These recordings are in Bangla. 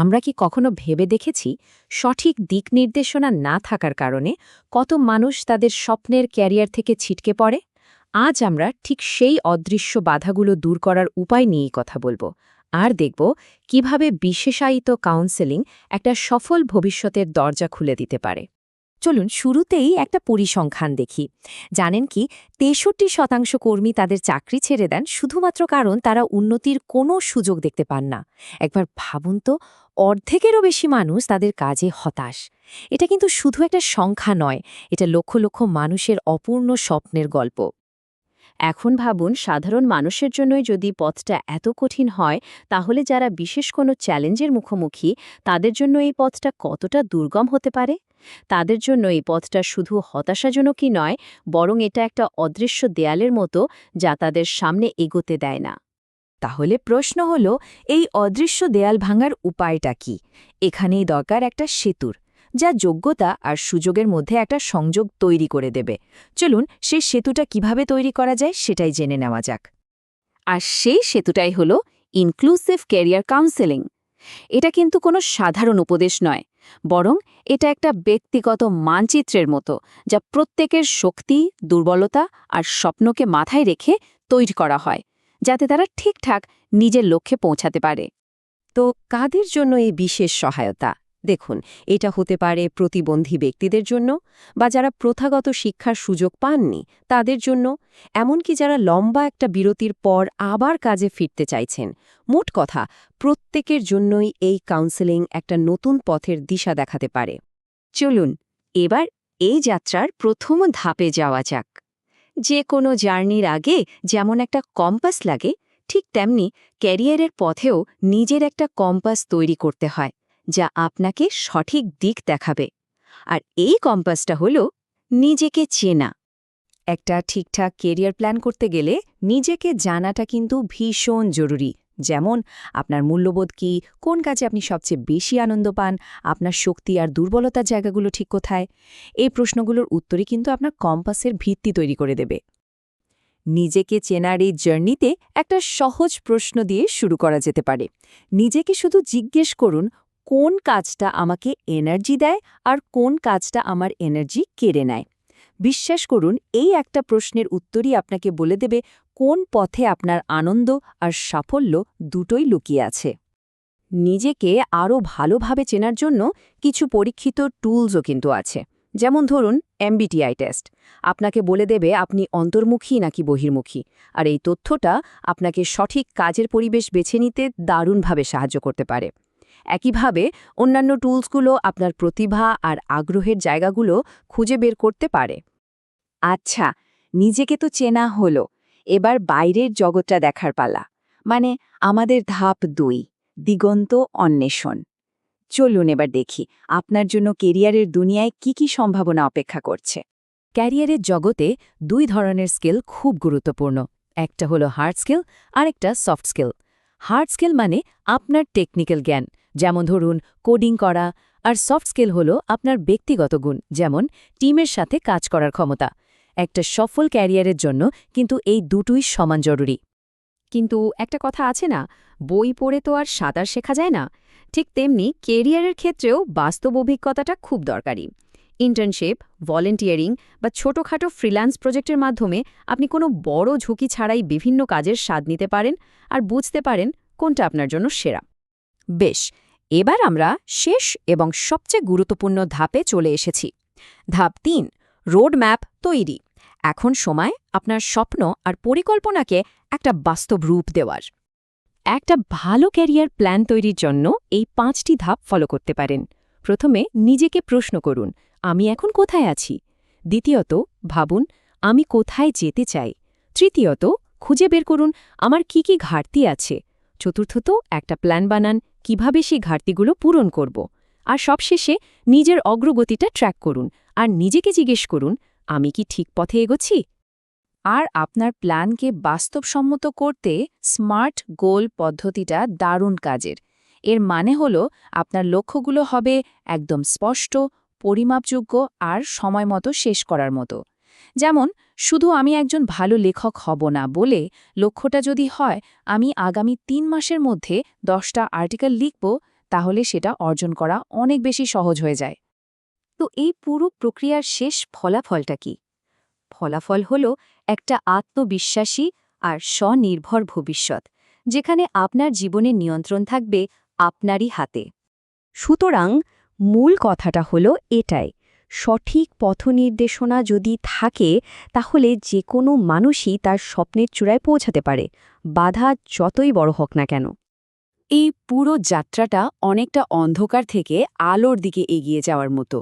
আমরা কি কখনো ভেবে দেখেছি সঠিক দিক নির্দেশনা না থাকার কারণে কত মানুষ তাদের স্বপ্নের ক্যারিয়ার থেকে ছিটকে পড়ে? আজ আমরা ঠিক সেই অদৃশ্য বাধাগুলো দূর করার উপায় নিয়েই কথা বলবো আর দেখব কিভাবে বিশেষায়িত কাউন্সেলিং একটা সফল ভবিষ্যতের দরজা খুলে দিতে পারে। চলুন শুরুতেই একটা পরিসংখ্যান দেখি। জানেন কি, ৬৩% কর্মী তাদের চাকরি ছেড়ে দেন শুধুমাত্র কারণ তারা উন্নতির কোনো সুযোগ দেখতে পান না। একবার ভাবুন তো, অর্ধেকেরও বেশি মানুষ তাদের কাজে হতাশ। এটা কিন্তু শুধু একটা সংখ্যা নয়, এটা লক্ষ লক্ষ মানুষের অপূর্ণ স্বপ্নের গল্প। এখন ভাবুন, সাধারণ মানুষের জন্যই যদি পথটা এত কঠিন হয়, তাহলে যারা বিশেষ কোনো চ্যালেঞ্জের মুখোমুখি, তাদের জন্য এই পথটা কতটা দুর্গম হতে পারে। তাদের জন্য এই পথটা শুধু হতাশাজনকই নয়, বরং এটা একটা অদৃশ্য দেয়ালের মতো যা তাদের সামনে এগোতে দেয় না। তাহলে প্রশ্ন হলো, এই অদৃশ্য দেয়াল ভাঙার উপায়টা কি? এখানেই দরকার একটা সেতুর, যা যোগ্যতা আর সুযোগের মধ্যে একটা সংযোগ তৈরি করে দেবে। চলুন সেই সেতুটা কিভাবে তৈরি করা যায় সেটাই জেনে নেওয়া যাক। আর সেই সেতুটাই হলো ইনক্লুসিভ ক্যারিয়ার কাউন্সেলিং। এটা কিন্তু কোনো সাধারণ উপদেশ নয়, বরং এটা একটা ব্যক্তিগত মানচিত্রের মতো, যা প্রত্যেকের শক্তি, দুর্বলতা আর স্বপ্নকে মাথায় রেখে তৈরি করা হয়, যাতে তারা ঠিকঠাক নিজের লক্ষ্যে পৌঁছাতে পারে। তো কাদের জন্য এই বিশেষ সহায়তা? দেখুন, এটা হতে পারে প্রতিবন্ধী ব্যক্তিদের জন্য, বা যারা প্রথাগত শিক্ষার সুযোগ পাননি তাদের জন্য, এমনকি যারা লম্বা একটা বিরতির পর আবার কাজে ফিরতে চাইছেন। মোট কথা, প্রত্যেকের জন্যই এই কাউন্সেলিং একটা নতুন পথের দিশা দেখাতে পারে। চলুন এবার এই যাত্রার প্রথম ধাপে যাওয়া যাক। যে কোনো জার্নির আগে যেমন একটা কম্পাস লাগে, ঠিক তেমনি ক্যারিয়ারের পথেও নিজের একটা কম্পাস তৈরি করতে হয়, যা আপনাকে সঠিক দিক দেখাবে। আর এই কম্পাসটা হলো নিজেকে চেনা। একটা ঠিকঠাক কেরিয়ার প্ল্যান করতে গেলে নিজেকে জানাটা কিন্তু ভীষণ জরুরি। যেমন আপনার মূল্যবোধ কি, কোন কাজে আপনি সবচেয়ে বেশি আনন্দ পান, আপনার শক্তি আর দুর্বলতার জায়গাগুলো ঠিক কোথায়। এই প্রশ্নগুলোর উত্তরই কিন্তু আপনার কম্পাসের ভিত্তি তৈরি করে দেবে। নিজেকে চেনার এই জার্নিতে একটা সহজ প্রশ্ন দিয়ে শুরু করা যেতে পারে। নিজেকে শুধু জিজ্ঞেস করুন, কোন কাজটা আমাকে এনার্জি দেয় আর কোন কাজটা আমার এনার্জি কেড়ে নেয়। বিশ্বাস করুন, এই একটা প্রশ্নের উত্তরই আপনাকে বলে দেবে কোন পথে আপনার আনন্দ আর সাফল্য দুটোই লুকিয়ে আছে। নিজেকে আরও ভালোভাবে চেনার জন্য কিছু পরীক্ষিত টুলসও কিন্তু আছে। যেমন ধরুন MBTI টেস্ট। আপনাকে বলে দেবে আপনি অন্তর্মুখী নাকি বহির্মুখী, আর এই তথ্যটা আপনাকে সঠিক কাজের পরিবেশ বেছে নিতে দারুণভাবে সাহায্য করতে পারে। একইভাবে অন্যান্য টুলসগুলো আপনার প্রতিভা আর আগ্রহের জায়গাগুলো খুঁজে বের করতে পারে। আচ্ছা, নিজেকে তো চেনা হলো, এবার বাইরের জগৎটা দেখার পালা। মানে আমাদের ধাপ 2, দিগন্ত অন্বেষণ। চলুন এবার দেখি আপনার জন্য কেরিয়ারের দুনিয়ায় কি কি সম্ভাবনা অপেক্ষা করছে। ক্যারিয়ারের জগতে 2 ধরনের স্কিল খুব গুরুত্বপূর্ণ। একটা হলো হার্ড স্কিল, আরেকটা সফট স্কিল। হার্ড স্কিল মানে আপনার টেকনিক্যাল জ্ঞান, যেমন ধরুন কোডিং করা, আর সফট স্কিল হলো আপনার ব্যক্তিগত গুণ, যেমন টিমের সাথে কাজ করার ক্ষমতা। একটা সফল ক্যারিয়ারের জন্য কিন্তু এই দুটোই সমান জরুরি। কিন্তু একটা কথা আছে না, বই পড়ে তো আর সাঁতার শেখা যায় না। ঠিক তেমনি কেরিয়ারের ক্ষেত্রেও বাস্তব অভিজ্ঞতাটা খুব দরকারি। ইন্টার্নশিপ, ভলেন্টিয়ারিং বা ছোটখাটো ফ্রিল্যান্স প্রজেক্টের মাধ্যমে আপনি কোনো বড় ঝুঁকি ছাড়াই বিভিন্ন কাজের স্বাদ নিতে পারেন আর বুঝতে পারেন কোনটা আপনার জন্য সেরা। বেশ, এবার আমরা শেষ এবং সবচেয়ে গুরুত্বপূর্ণ ধাপে চলে এসেছি। ধাপ 3, রোড ম্যাপ তৈরি। এখন সময় আপনার স্বপ্ন আর পরিকল্পনাকে একটা বাস্তব রূপ দেওয়ার। একটা ভালো ক্যারিয়ার প্ল্যান তৈরির জন্য এই 5টি ধাপ ফলো করতে পারেন। প্রথমে নিজেকে প্রশ্ন করুন, আমি এখন কোথায় আছি? দ্বিতীয়ত, ভাবুন আমি কোথায় যেতে চাই? তৃতীয়ত, খুঁজে বের করুন আমার কি কি ঘাটতি আছে। চতুর্থত, একটা প্ল্যান বানান কিভাবে সেই ঘাটতিগুলো পূরণ করব। আর সবশেষে নিজের অগ্রগতিটা ট্র্যাক করুন আর নিজেকে জিজ্ঞেস করুন, আমি কি ঠিক পথে এগোচ্ছি? আর আপনার প্ল্যানকে বাস্তবসম্মত করতে স্মার্ট গোল পদ্ধতিটা দারুণ কাজের। এর মানে হলো আপনার লক্ষ্যগুলো হবে একদম স্পষ্ট, পরিমাপযোগ্য আর সময়মতো শেষ করার মতো। যেমন, শুধু আমি একজন ভালো লেখক হব না বলে লক্ষ্যটা যদি হয় আমি আগামী 3 মাসের মধ্যে 10টা আর্টিকেল লিখব, তাহলে সেটা অর্জন করা অনেক বেশি সহজ হয়ে যায়। তো এই পুরো প্রক্রিয়ার শেষ ফলাফলটা কি? ফলাফল হল একটা আত্মবিশ্বাসী আর স্বনির্ভর ভবিষ্যৎ, যেখানে আপনার জীবনের নিয়ন্ত্রণ থাকবে আপনারই হাতে। সুতরাং মূল কথাটা হলো এটাই, সঠিক পথনির্দেশনা যদি থাকে তাহলে যে কোনো মানুষই তার স্বপ্নের চূড়ায় পৌঁছাতে পারে, বাধা যতই বড় হোক না কেন। এই পুরো যাত্রাটা অনেকটা অন্ধকার থেকে আলোর দিকে এগিয়ে যাওয়ার মতো।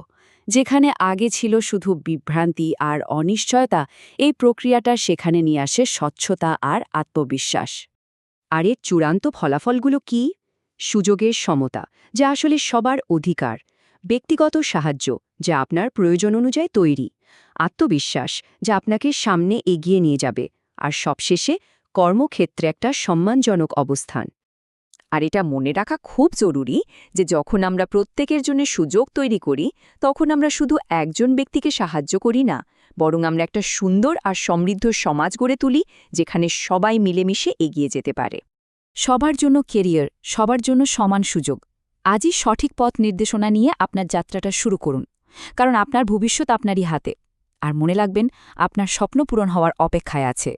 যেখানে আগে ছিল শুধু বিভ্রান্তি আর অনিশ্চয়তা, এই প্রক্রিয়াটা সেখানে নিয়ে আসে স্বচ্ছতা আর আত্মবিশ্বাস। আর এর চূড়ান্ত ফলাফলগুলো কি? সুযোগের সমতা, যা আসলে সবার অধিকার; ব্যক্তিগত সাহায্য, যা আপনার প্রয়োজন অনুযায়ী তৈরি; আত্মবিশ্বাস, যা আপনাকে সামনে এগিয়ে নিয়ে যাবে; আর সবশেষে কর্মক্ষেত্রে একটা সম্মানজনক অবস্থান। আর এটা মনে রাখা খুব জরুরি যে যখন আমরা প্রত্যেকের জন্য সুযোগ তৈরি করি, তখন আমরা শুধু একজন ব্যক্তিকে সাহায্য করি না, বরং আমরা একটা সুন্দর আর সমৃদ্ধ সমাজ গড়ে তুলি, যেখানে সবাই মিলেমিশে এগিয়ে যেতে পারে। সবার জন্য কেরিয়ার, সবার জন্য সমান সুযোগ। আজই সঠিক পথ নির্দেশনা নিয়ে আপনার যাত্রাটা শুরু করুন, কারণ আপনার ভবিষ্যৎ আপনারই হাতে। আর মনে রাখবেন, আপনার স্বপ্ন পূরণ হওয়ার অপেক্ষায় আছে।